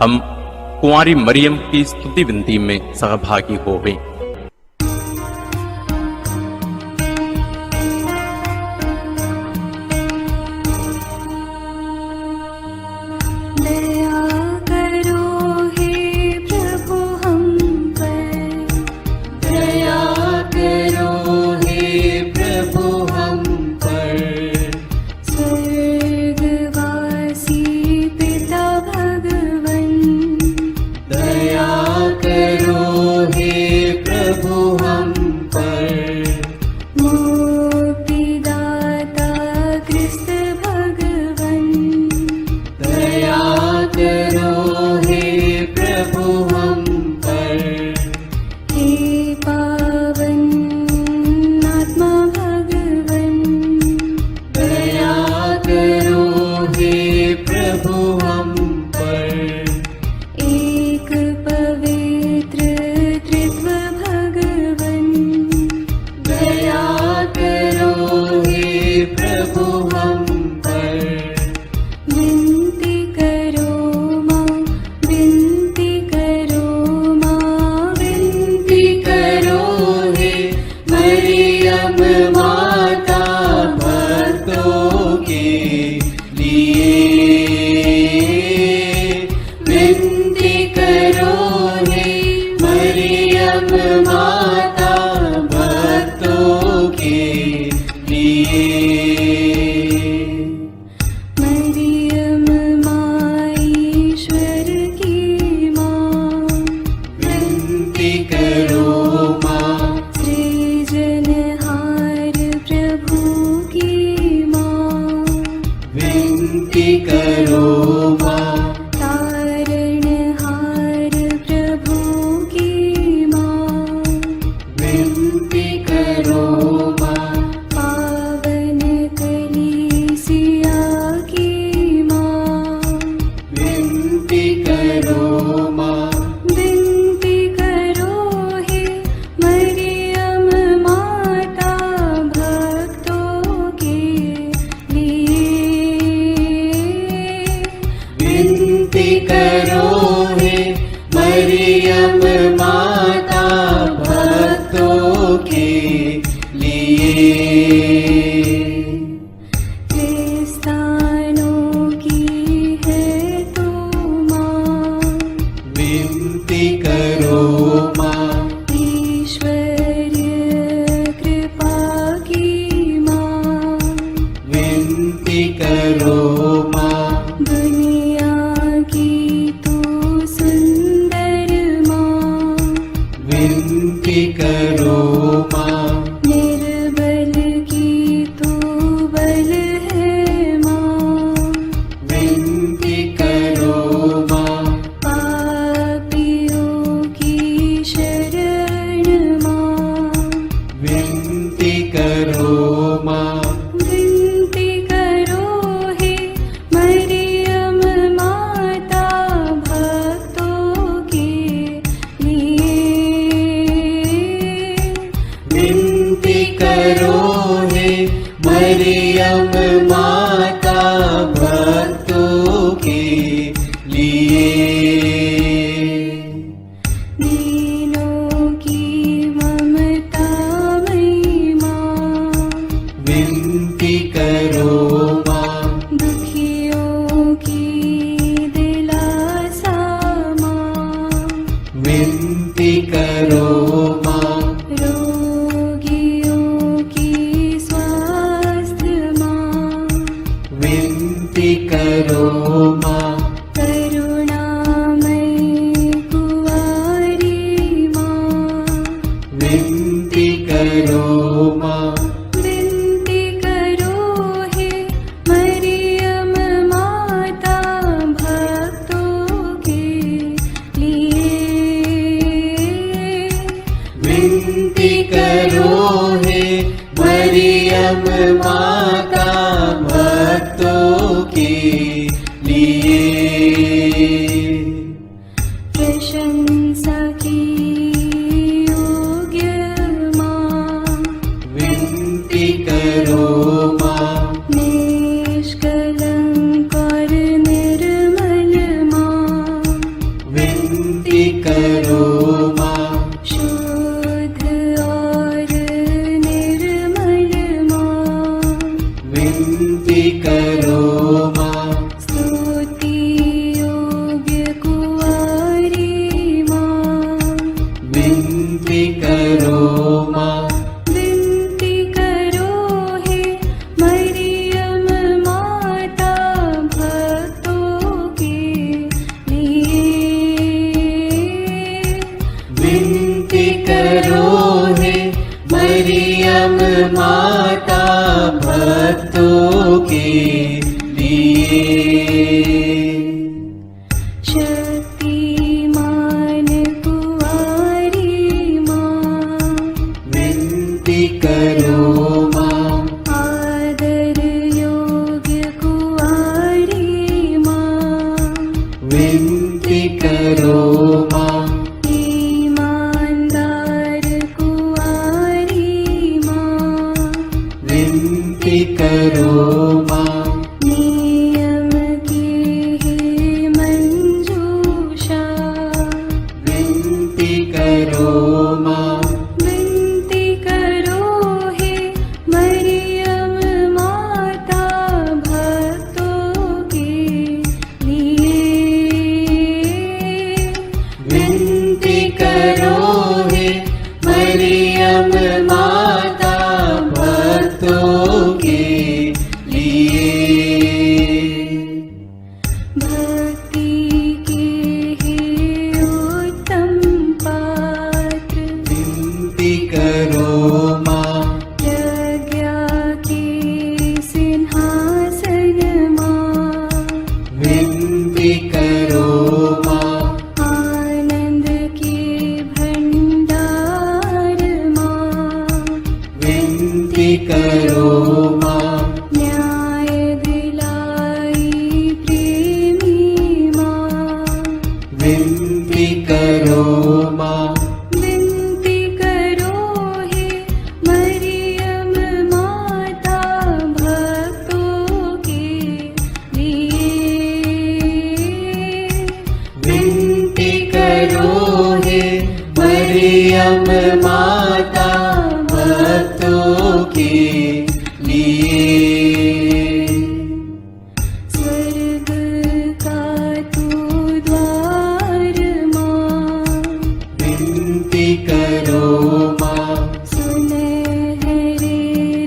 हम कुंवारी मरियम की स्तुति विनती में सहभागी होवे। दुनिया की तू सुंदर माँ, मरियम माता भक्तों के लिए। प्रशंसा की योग्य माँ, विनती करो माँ। निष्कलंक और निर्मल माँ, विनती करो माँ। शुद्ध और निर्मल माँ, विनती करो माँ। स्तुति योग्य कुंवारी माँ, विनती करो माँ। विनती करो हे मरियम माता भक्तों के लिए। विनती करो हे मरियम माता भक्तों के लिए। शक्तिमान कुंवारी माँ, विनती करो माँ। आदर योग्य कुंवारी माँ, विनती करो माँ। ईमानदार कुंवारी माँ, विनती करो माँ। नियम की है मंजूषा, विनती करो माँ। विनती करो हे मरियम माता भक्तों के लिए। विनती करो हे मरियम माता भक्तों के लिए। भक्ति के हे उत्तम पात्र, विनती करो माँ। प्रज्ञा के सिंहासन माँ, विनती करो माँ। आनंद के भंडार माँ, विनती करो माँ। न्याय दिलाई प्रेमी माँ, विनती करो माँ। विनती करो हे मरियम माता भक्तों के लिए। विनती करो हे मरियम माता भक्तों के लिए। स्वर्ग का तू द्वार माँ, विनती करो माँ। सुनहरे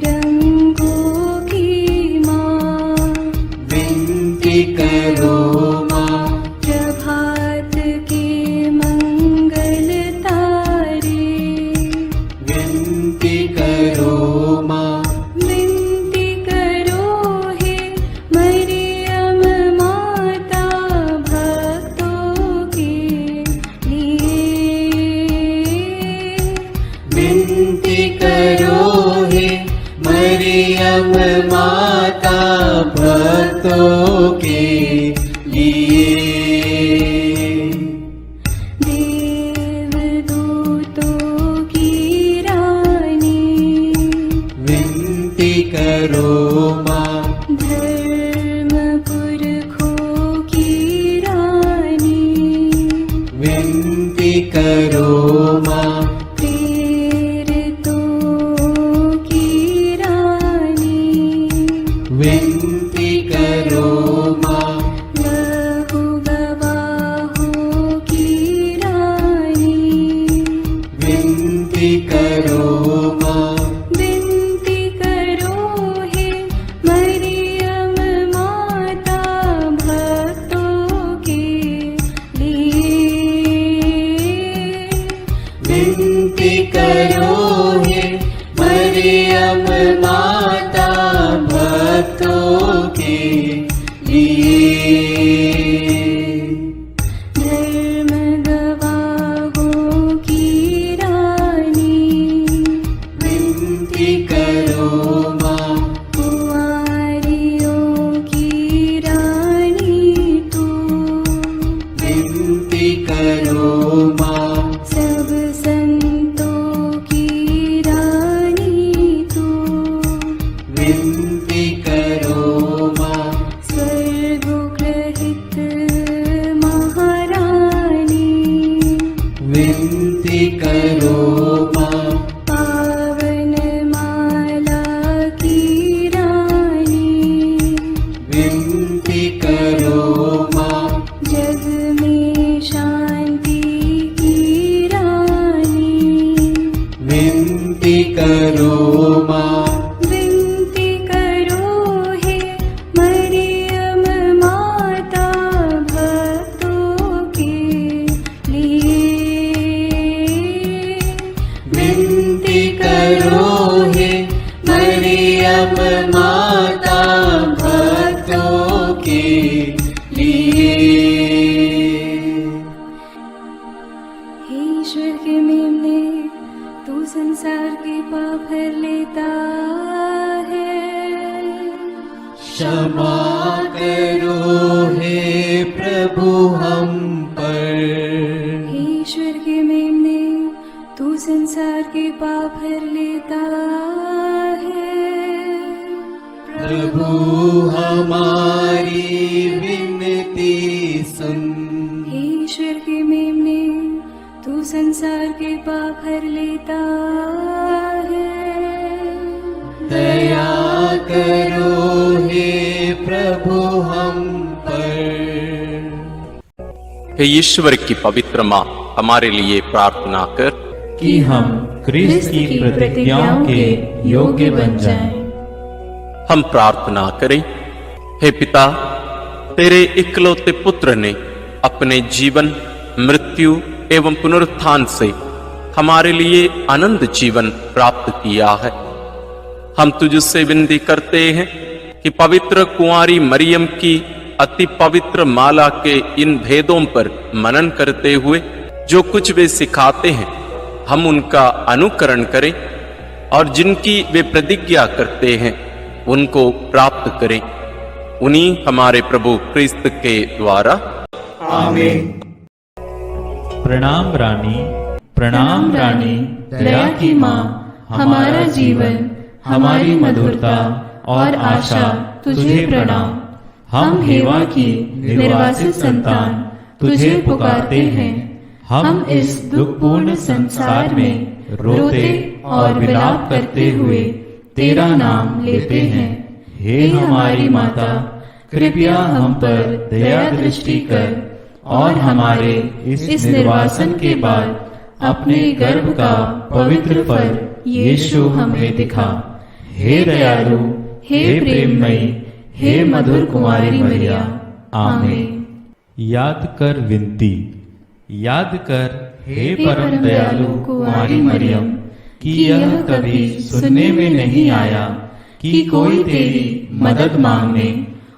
रंगों की माँ, विनती करो माँ। प्रभात के मंगल तारे, विनती करो माँ। विनती करो हे मरियम माता भक्तों के लिए। विनती करो हे मरियम माता भक्तों के लिए। देवदूतों की रानी, विनती करो माँ। धर्म पुरखों की रानी, विनती करो माँ। प्रेरितों की रानी, विनती करो माँ। लहू गवाहों की रानी, विनती करो माँ। विनती करो हे मरियम माता भक्तों के लिए। विनती करो हे मरियम माता भक्तों के लिए। धर्म गवाहों की रानी, विनती करो माँ। करो माँ, पावन माला की रानी, विनती करो माँ, जग में शांति की रानी, विनती करो माँ, विनती करो हे मरियम माता भक्तों के लिए, विनती करो हे मरियम माता भक्तों के लिए। हे ईश्वर के मेमने, तू संसार के पाप हर लेता है, क्षमा करो हे प्रभु हम पर, हे ईश्वर के मेमने, तू संसार के पाप हर लेता है, प्रभु हमारी विनती सुन, हे ईश्वर के मेमने, तू संसार के पाप हर लेता है, दया करो हे प्रभु हम पर। हे ईश्वर की पवित्र माँ, हमारे लिए प्रार्थना कर कि हम क्रिस्त की प्रतिज्ञाओं के योग्य बन जाएं। हम प्रार्थना करें। हे पिता, तेरे इकलौते पुत्र ने अपने जीवन, मृत्यु एवं पुनरुत्थान से हमारे लिए अनंत जीवन प्राप्त किया है। हम तुझसे विनती करते हैं कि पवित्र कुंवारी मरियम की अति पवित्र माला के इन भेदों पर मनन करते हुए जो कुछ वे सिखाते हैं, हम उनका अनुकरण करें और जिनकी वे प्रतिज्ञा करते हैं उनको प्राप्त करें। उन्हीं हमारे प्रभु क्रिस्त के द्वारा। आमीन। प्रणाम रानी, प्रणाम रानी, दया की माँ, हमारा जीवन, हमारी मधुरता और आशा तुझे प्रणाम। हम हेवा की निर्वासित संतान तुझे पुकारते हैं। हम इस दुखपूर्ण संसार में रोते और विलाप करते हुए तेरा नाम लेते हैं। हे हमारी माता, कृपया हम पर दया दृष्टि कर और हमारे इस निर्वासन के बाद अपने गर्भ का पवित्र फल यीशु हमें दिखा। हे दयालु, हे प्रेममयी, हे मधुर कुमारी मरिया। आमीन। याद कर विनती, याद कर हे परम दयालु कुमारी मरियम, कि यह कभी सुनने में नहीं आया कि कोई तेरी मदद मांगने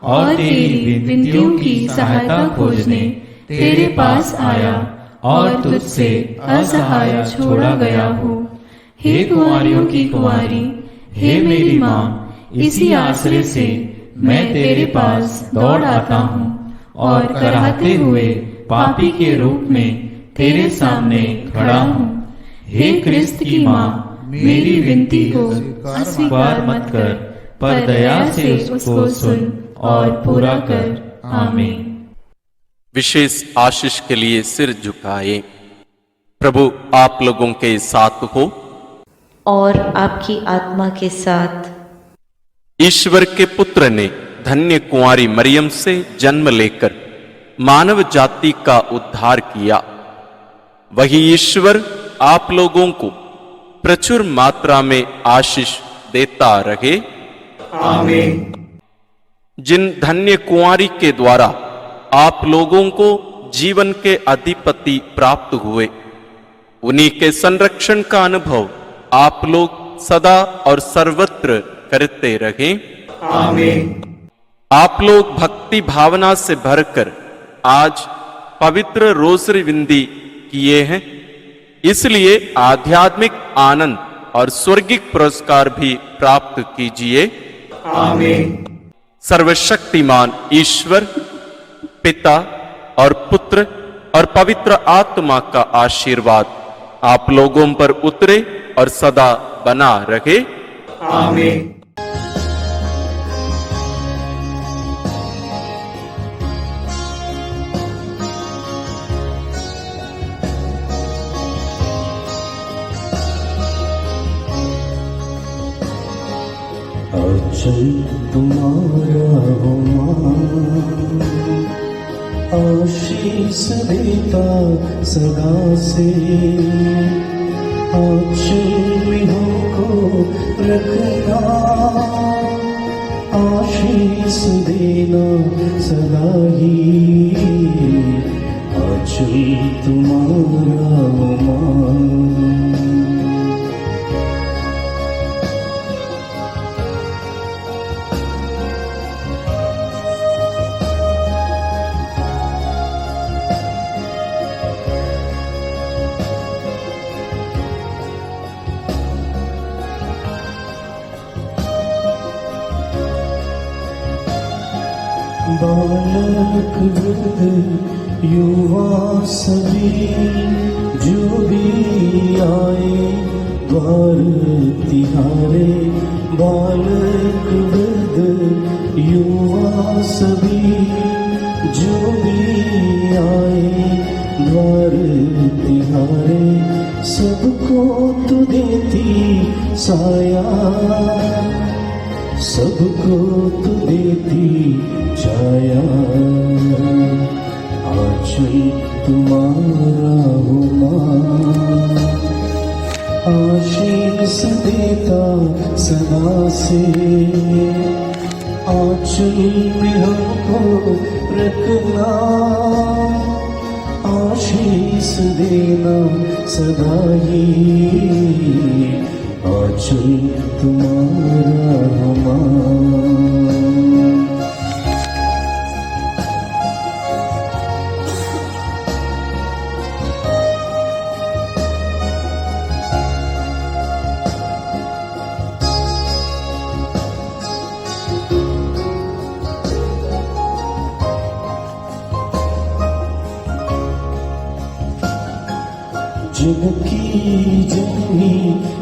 और तेरी विनतियों की सहायता खोजने तेरे पास आया और तुझसे असहाय छोड़ा गया हो। हे कुंवारियों की कुंवारी, हे मेरी माँ, इसी आश्रय से मैं तेरे पास दौड़ आता हूँ और कराहते हुए पापी के रूप में तेरे सामने खड़ा हूँ। हे क्रिस्त की माँ, मेरी विनती को अस्वीकार मत कर, पर दया से उसको सुन और पूरा कर। आमीन। विशेष आशीष के लिए सिर झुकाए। प्रभु आप लोगों के साथ हो और आपकी आत्मा के साथ। ईश्वर के पुत्र ने धन्य कुंवारी मरियम से जन्म लेकर मानव जाति का उद्धार किया। वही ईश्वर आप लोगों को प्रचुर मात्रा में आशीष देता रहे। आमीन। जिन धन्य कुंवारी के द्वारा आप लोगों को जीवन के अधिपति प्राप्त हुए, उन्हीं के संरक्षण का अनुभव आप लोग सदा और सर्वत्र करते रहें। आमीन। आप लोग भक्ति भावना से भरकर आज पवित्र रोसरी विनती किए हैं, इसलिए आध्यात्मिक आनंद और स्वर्गिक पुरस्कार भी प्राप्त कीजिए। आमीन। सर्वशक्तिमान ईश्वर पिता और पुत्र और पवित्र आत्मा का आशीर्वाद आप लोगों पर उतरे और सदा बना रहे। आमीन। आंचल तुम्हारा हो मां, आशीष देता सदा से, आंचल में हमको रखना, आशीष देना सदा ही, आंचल तुम्हारा हो मां। बालक वृद्ध युवा सभी जो भी आए द्वार तिहारे, बालक वृद्ध युवा सभी जो भी आए द्वार तिहारे, सबको तू देती साया, सबको तू देती छाया, आंचल तुम्हारा हो मां, आशीष देता सदा से, आंचल में हमको रखना, आशीष देना सदा ही, आंचल तुम्हारा हो मां। जग की जननी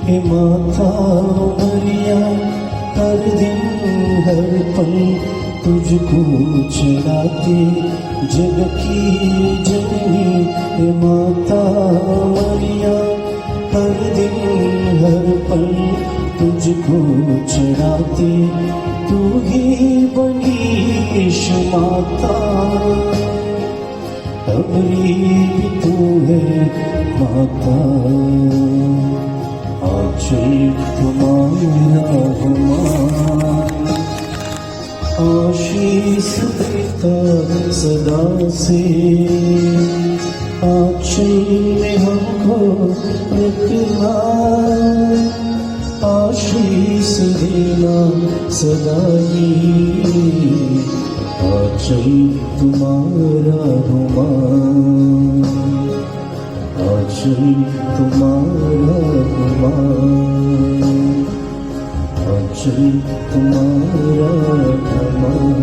हे माता मरिया, हर दिन हर पल तुझको चढ़ाते, जग की जननी हे माता मरिया, हर दिन हर पल तुझको चढ़ाते, तू ही बनी ईश माता, हमारी भी तू है माता, आंचल तुम्हारा हो मां, आशीष देता सदा से, आंचल में हमको रखना, आशीष देना सदा ही, आंचल तुम्हारा हो मां, आंचल तुम्हारा हो मां, आंचल तुम्हारा हो मां।